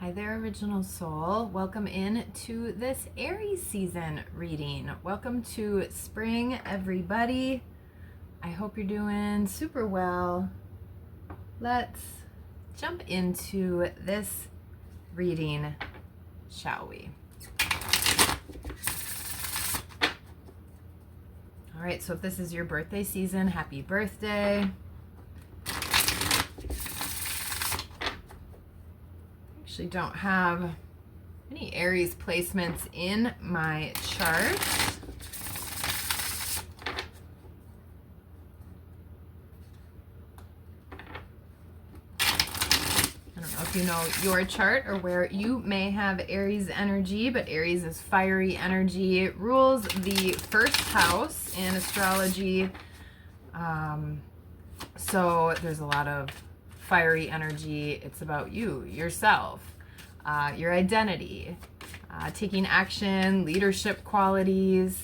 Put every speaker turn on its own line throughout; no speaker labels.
Hi there, Original Soul. Welcome in to this Aries season reading. Welcome to spring, everybody. I hope you're doing super well. Let's jump into this reading, shall we? All right, so if this is your birthday season, happy birthday. Actually don't have any Aries placements in my chart. I don't know if you know your chart or where you may have Aries energy, but Aries is fiery energy. It rules the first house in astrology. So there's a lot of fiery energy. It's about you, yourself, your identity, taking action, leadership qualities,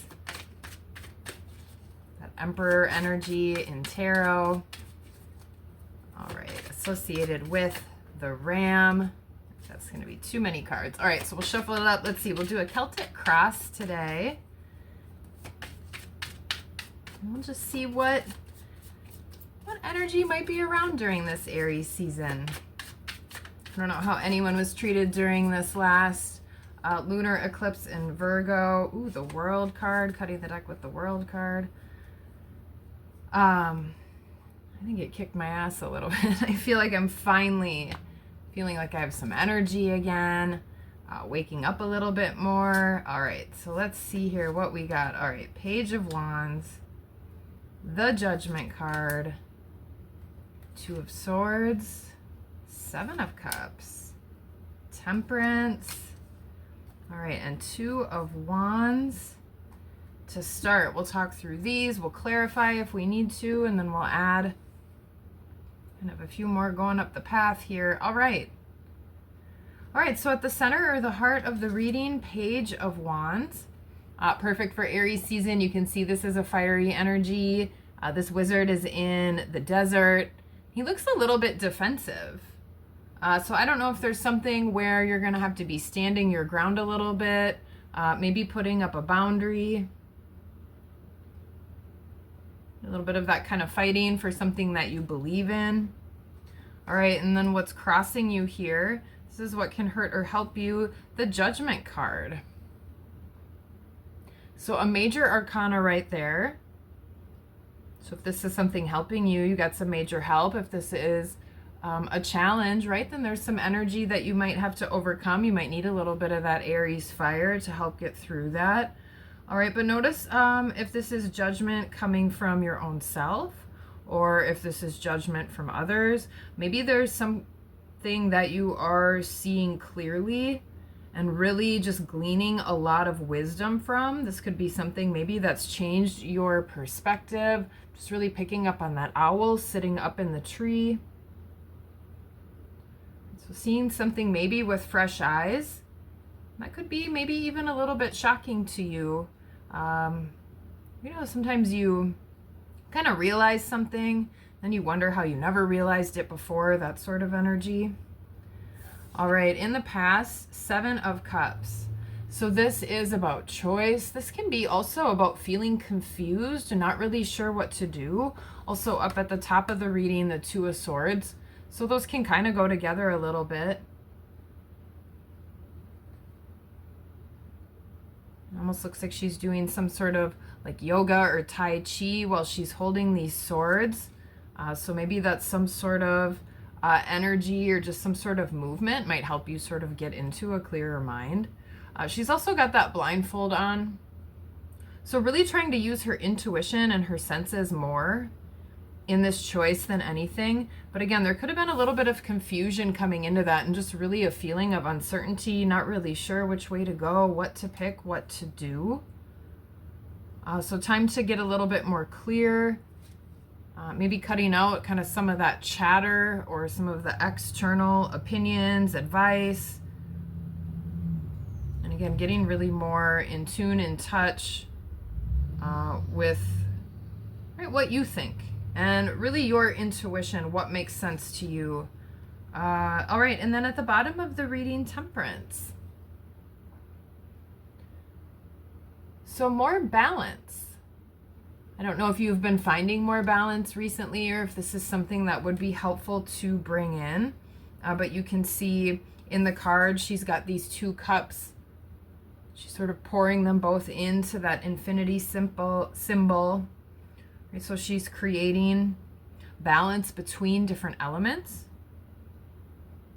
that Emperor energy in tarot. All right, associated with the Ram. That's going to be too many cards. All right, so we'll shuffle it up. Let's see. We'll do a Celtic cross today. And we'll just see what energy might be around during this Aries season. I don't know how anyone was treated during this last lunar eclipse in Virgo. Ooh, the World card, cutting the deck with the World card. I think it kicked my ass a little bit. I feel like I'm finally feeling like I have some energy again, waking up a little bit more. All right, so let's see here what we got. All right, Page of Wands, the Judgment card, Two of Swords, Seven of Cups, Temperance. All right, and Two of Wands. To start, we'll talk through these. We'll clarify if we need to, and then we'll add kind of a few more going up the path here. All right. All right, so at the center or the heart of the reading, Page of Wands. Perfect for Aries season. You can see this is a fiery energy. This wizard is in the desert. He looks a little bit defensive. So I don't know if there's something where you're going to have to be standing your ground a little bit, maybe putting up a boundary. A little bit of that kind of fighting for something that you believe in. All right, and then what's crossing you here, this is what can hurt or help you, the Judgment card. So a major arcana right there. So if this is something helping you, you got some major help. If this is a challenge, right, then there's some energy that you might have to overcome. You might need a little bit of that Aries fire to help get through that. All right, but notice if this is judgment coming from your own self, or if this is judgment from others. Maybe there's something that you are seeing clearly and really just gleaning a lot of wisdom from. This could be something maybe that's changed your perspective, just really picking up on that owl sitting up in the tree. So seeing something maybe with fresh eyes, that could be maybe even a little bit shocking to you. You know, sometimes you kind of realize something, then you wonder how you never realized it before, that sort of energy. All right, in the past, Seven of Cups. So this is about choice. This can be also about feeling confused and not really sure what to do. Also up at the top of the reading, the Two of Swords. So those can kind of go together a little bit. It almost looks like she's doing some sort of like yoga or Tai Chi while she's holding these swords. So maybe that's some sort of energy or just some sort of movement might help you sort of get into a clearer mind. She's also got that blindfold on. So really trying to use her intuition and her senses more in this choice than anything. But again, there could have been a little bit of confusion coming into that and just really a feeling of uncertainty, not really sure which way to go, what to pick, what to do. So time to get a little bit more clear, maybe cutting out kind of some of that chatter or some of the external opinions, advice. And again, getting really more in tune, in touch with right, what you think. And really your intuition, what makes sense to you All right, and then at the bottom of the reading, Temperance. So more balance. I don't know if you've been finding more balance recently or if this is something that would be helpful to bring in. But you can see in the card, she's got these 2 cups. She's sort of pouring them both into that infinity symbol. Right, so she's creating balance between different elements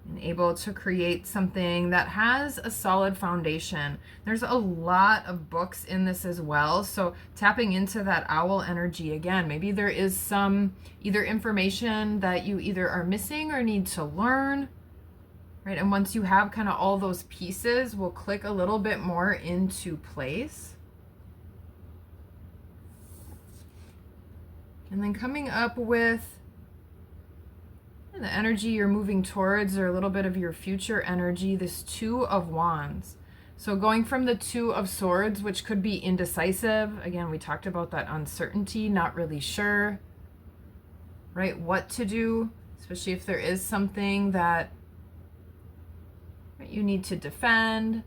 and able to create something that has a solid foundation. There's a lot of books in this as well, so tapping into that owl energy again. Maybe there is some either information that you either are missing or need to learn, right? And once you have kind of all those pieces, we'll click a little bit more into place. And then coming up with the energy you're moving towards, or a little bit of your future energy, this 2 of Wands. So going from the 2 of Swords, which could be indecisive. Again, we talked about that uncertainty, not really sure, right, what to do, especially if there is something that you need to defend.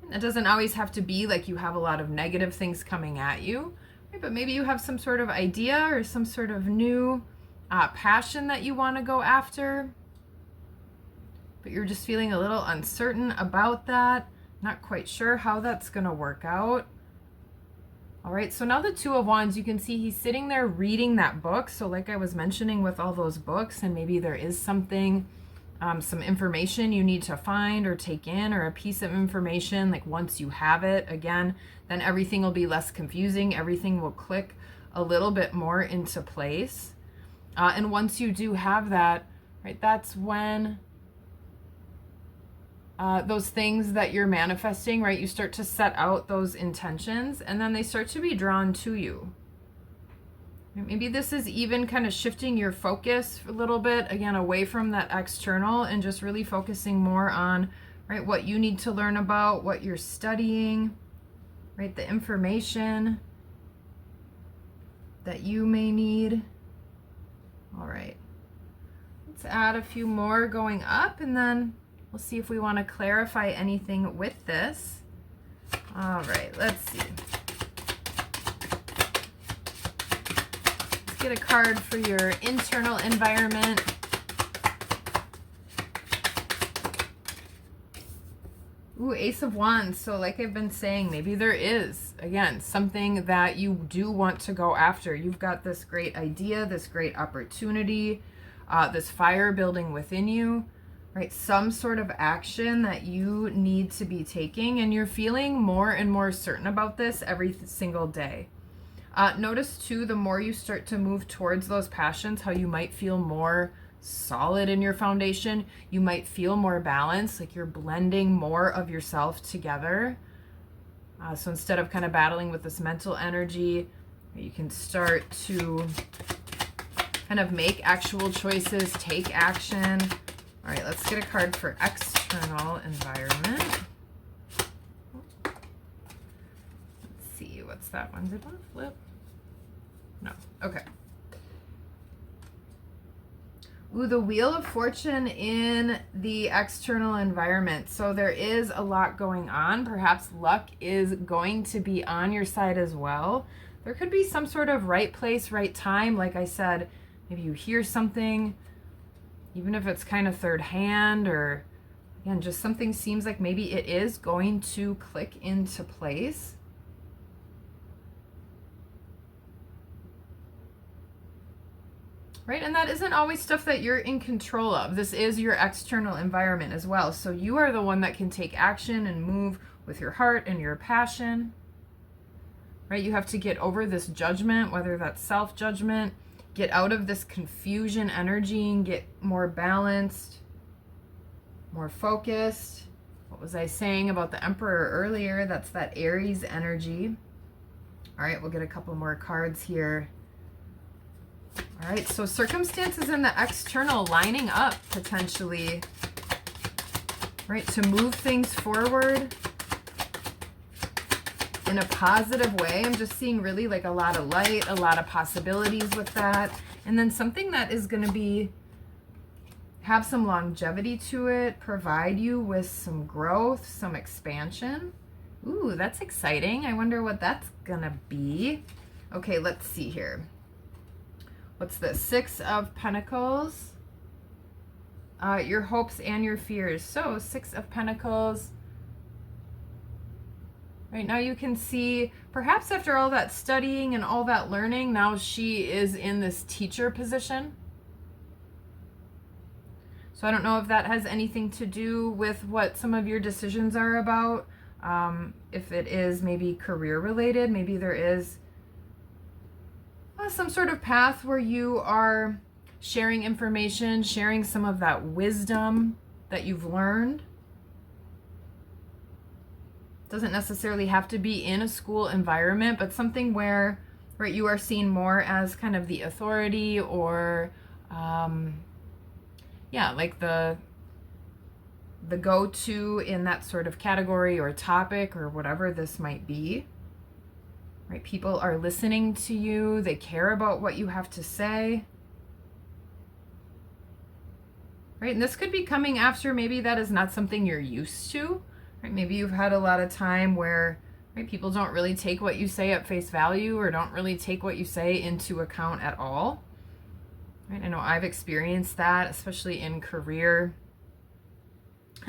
And it doesn't always have to be like you have a lot of negative things coming at you, right? But maybe you have some sort of idea or some sort of new passion that you want to go after, but you're just feeling a little uncertain about that, not quite sure how that's going to work out. All right, so now the 2 of Wands, you can see he's sitting there reading that book. So like I was mentioning with all those books, and maybe there is something, some information you need to find or take in, or a piece of information, like once you have it, again, then everything will be less confusing. Everything will click a little bit more into place. And once you do have that, right, that's when those things that you're manifesting, right, you start to set out those intentions and then they start to be drawn to you. Maybe this is even kind of shifting your focus a little bit, again, away from that external and just really focusing more on, right, what you need to learn about, what you're studying, right, the information that you may need. All right, let's add a few more going up and then we'll see if we want to clarify anything with this. All right, let's see. Let's get a card for your internal environment. Ooh, Ace of Wands. So like I've been saying, maybe there is, again, something that you do want to go after. You've got this great idea, this great opportunity, this fire building within you, right? Some sort of action that you need to be taking, and you're feeling more and more certain about this every single day. Notice too, the more you start to move towards those passions, how you might feel more solid in your foundation. You might feel more balanced, like you're blending more of yourself together. So instead of kind of battling with this mental energy, you can start to kind of make actual choices, take action. All right, let's get a card for external environment. Let's see, what's that one? Did one flip? No, okay. Ooh, the Wheel of Fortune in the external environment. So there is a lot going on. Perhaps luck is going to be on your side as well. There could be some sort of right place, right time. Like I said, maybe you hear something, even if it's kind of third hand, or again, just something seems like maybe it is going to click into place. Right, and that isn't always stuff that you're in control of. This is your external environment as well. So you are the one that can take action and move with your heart and your passion. Right, you have to get over this judgment, whether that's self-judgment, get out of this confusion energy and get more balanced, more focused. What was I saying about the Emperor earlier? That's that Aries energy. All right, we'll get a couple more cards here. All right, so circumstances in the external lining up potentially, right, to move things forward in a positive way. I'm just seeing really like a lot of light, a lot of possibilities with that. And then something that is going to be have some longevity to it, provide you with some growth, some expansion. Ooh, that's exciting. I wonder what that's gonna be. Okay, let's see here. What's this? 6 of Pentacles. Your hopes and your fears. So 6 of Pentacles. Right now you can see, perhaps after all that studying and all that learning, now she is in this teacher position. So I don't know if that has anything to do with what some of your decisions are about. If it is maybe career related, maybe there is some sort of path where you are sharing information, sharing some of that wisdom that you've learned. Doesn't necessarily have to be in a school environment, but something where, right, you are seen more as kind of the authority, or yeah, like the go-to in that sort of category or topic or whatever this might be. Right? People are listening to you. They care about what you have to say. Right? And this could be coming after maybe that is not something you're used to. Right? Maybe you've had a lot of time where, right, people don't really take what you say at face value, or don't really take what you say into account at all. Right? I know I've experienced that, especially in career,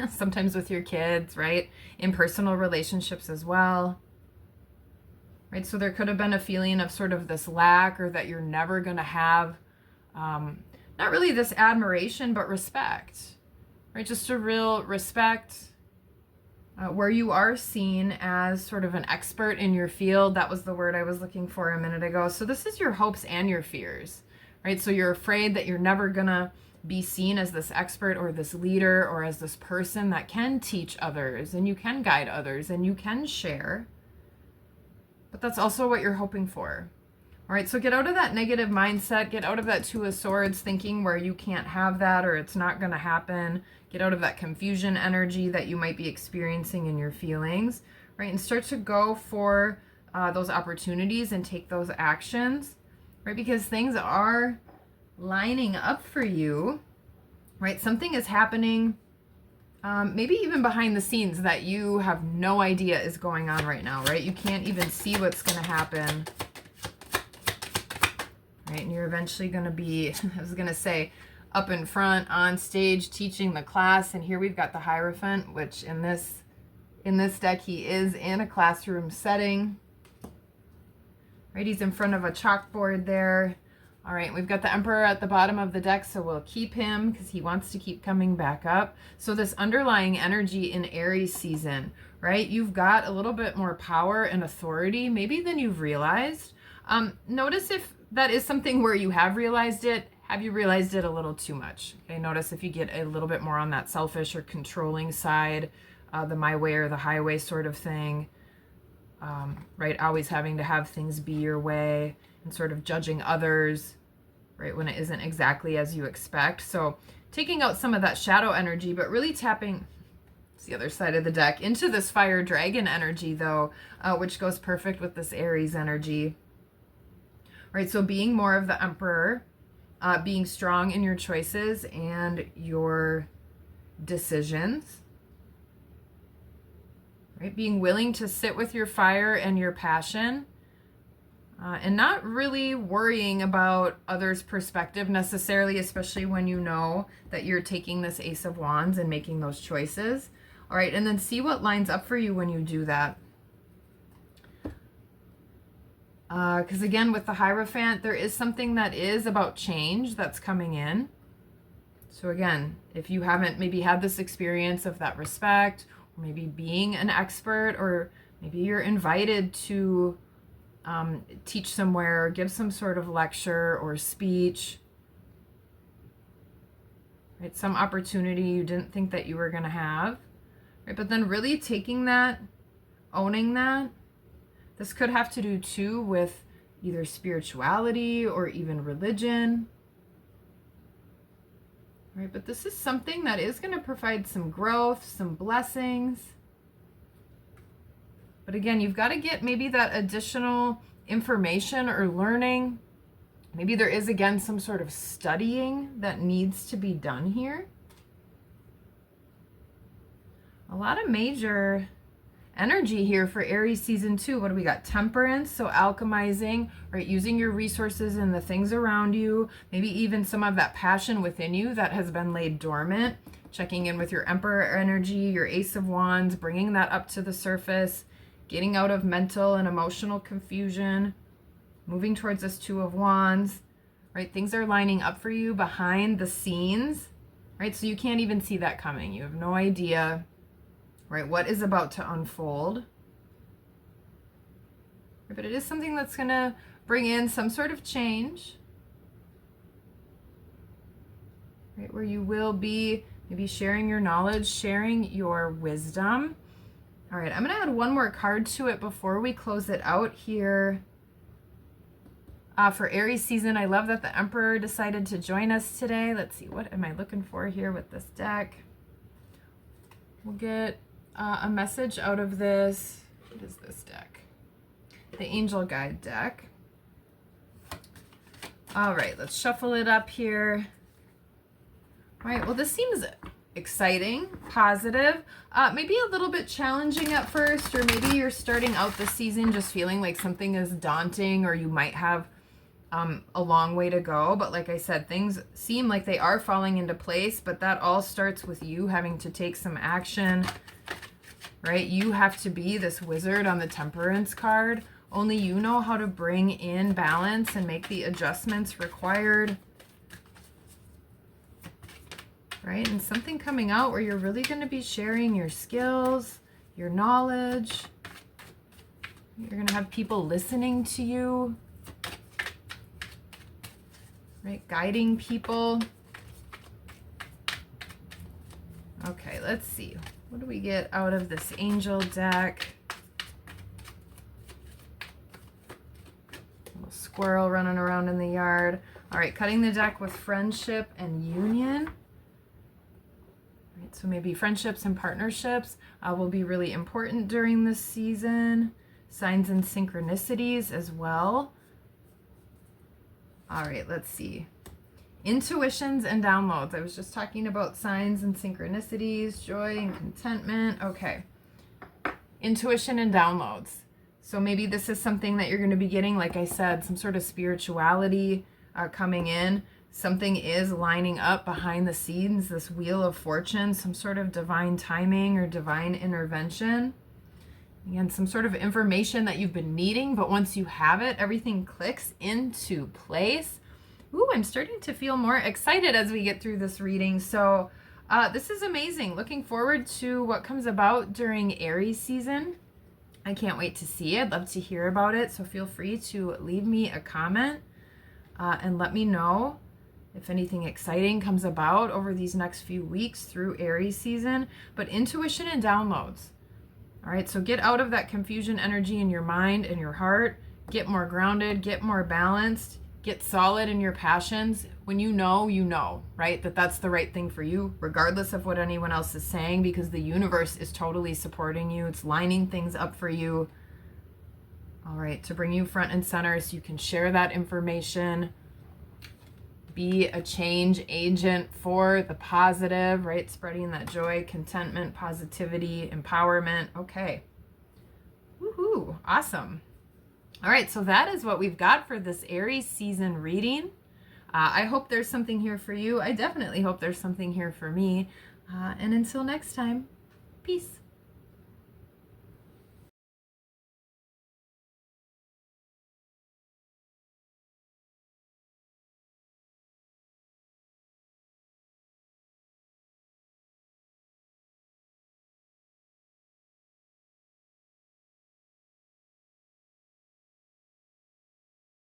sometimes with your kids, right? In personal relationships as well. Right? So there could have been a feeling of sort of this lack, or that you're never going to have, not really this admiration, but respect, right? Just a real respect, where you are seen as sort of an expert in your field. That was the word I was looking for a minute ago. So this is your hopes and your fears, right? So you're afraid that you're never going to be seen as this expert or this leader or as this person that can teach others, and you can guide others, and you can share. But that's also what you're hoping for. All right, so get out of that negative mindset. Get out of that 2 of Swords thinking where you can't have that, or it's not going to happen. Get out of that confusion energy that you might be experiencing in your feelings, right? And start to go for those opportunities and take those actions, right? Because things are lining up for you, right? Something is happening, maybe even behind the scenes, that you have no idea is going on right now, right? You can't even see what's going to happen, right? And you're eventually going to be, I was going to say, up in front on stage teaching the class. And here we've got the Hierophant, which in this deck, he is in a classroom setting, right? He's in front of a chalkboard there. All right, we've got the Emperor at the bottom of the deck, so we'll keep him because he wants to keep coming back up. So this underlying energy in Aries season, right? You've got a little bit more power and authority maybe than you've realized. Notice if that is something where you have realized it. Have you realized it a little too much? Okay, notice if you get a little bit more on that selfish or controlling side, the my way or the highway sort of thing, right? Always having to have things be your way and sort of judging others, right, when it isn't exactly as you expect. So taking out some of that shadow energy, but really tapping, it's the other side of the deck, into this fire dragon energy though, which goes perfect with this Aries energy, right? So being more of the Emperor, being strong in your choices and your decisions, right? Being willing to sit with your fire and your passion, and not really worrying about others' perspective necessarily, especially when you know that you're taking this Ace of Wands and making those choices. All right, and then see what lines up for you when you do that. Because again, with the Hierophant, there is something that is about change that's coming in. So again, if you haven't maybe had this experience of that respect, or maybe being an expert, or maybe you're invited to teach somewhere, or give some sort of lecture or speech, right? Some opportunity you didn't think that you were going to have, right? But then really taking that, owning that. This could have to do too with either spirituality or even religion, right? But this is something that is going to provide some growth, some blessings. But again, you've got to get maybe that additional information or learning Maybe there is, again, some sort of studying that needs to be done here. A lot of major energy here for Aries season 2. What do we got? Temperance, so alchemizing, right? Using your resources and the things around you. Maybe even some of that passion within you that has been laid dormant. Checking in with your Emperor energy, your Ace of Wands, bringing that up to the surface. Getting out of mental and emotional confusion. Moving towards this Two of Wands, right? Things are lining up for you behind the scenes, right? So you can't even see that coming. You have no idea, right, what is about to unfold. But it is something that's going to bring in some sort of change, right? Where you will be maybe sharing your knowledge, sharing your wisdom. All right, I'm going to add one more card to it before we close it out here. For Aries season, I love that the Emperor decided to join us today. Let's see, what am I looking for here with this deck? We'll get a message out of this. What is this deck? The Angel Guide deck. All right, let's shuffle it up here. All right, well, this seems exciting, positive, maybe a little bit challenging at first, or maybe you're starting out the season just feeling like something is daunting, or you might have a long way to go. But like I said, things seem like they are falling into place, but that all starts with you having to take some action, right? You have to be this wizard on the Temperance card. Only you know how to bring in balance and make the adjustments required, right? And something coming out where you're really going to be sharing your skills, your knowledge. You're going to have people listening to you, right? Guiding people. Okay, let's see. What do we get out of this angel deck? Little squirrel running around in the yard. All right, cutting the deck with friendship and union. Right, so maybe friendships and partnerships will be really important during this season. Signs and synchronicities as well. All right, let's see. Intuitions and downloads. I was just talking about signs and synchronicities, joy and contentment. Okay. Intuition and downloads. So maybe this is something that you're going to be getting, like I said, some sort of spirituality coming in. Something is lining up behind the scenes, this wheel of fortune, some sort of divine timing or divine intervention. Again, some sort of information that you've been needing, but once you have it, everything clicks into place. Ooh, I'm starting to feel more excited as we get through this reading. So this is amazing. Looking forward to what comes about during Aries season. I can't wait to see it. I'd love to hear about it. So feel free to leave me a comment and let me know if anything exciting comes about over these next few weeks through Aries season. But intuition and downloads. All right, so get out of that confusion energy in your mind and your heart. Get more grounded, get more balanced, get solid in your passions. When you know, right? That's the right thing for you, regardless of what anyone else is saying, because the universe is totally supporting you. It's lining things up for you. All right, to bring you front and center so you can share that information. Be a change agent for the positive, right? Spreading that joy, contentment, positivity, empowerment. Okay. Woohoo. Awesome. All right, so that is what we've got for this Aries season reading. I hope there's something here for you. I definitely hope there's something here for me. And until next time, peace.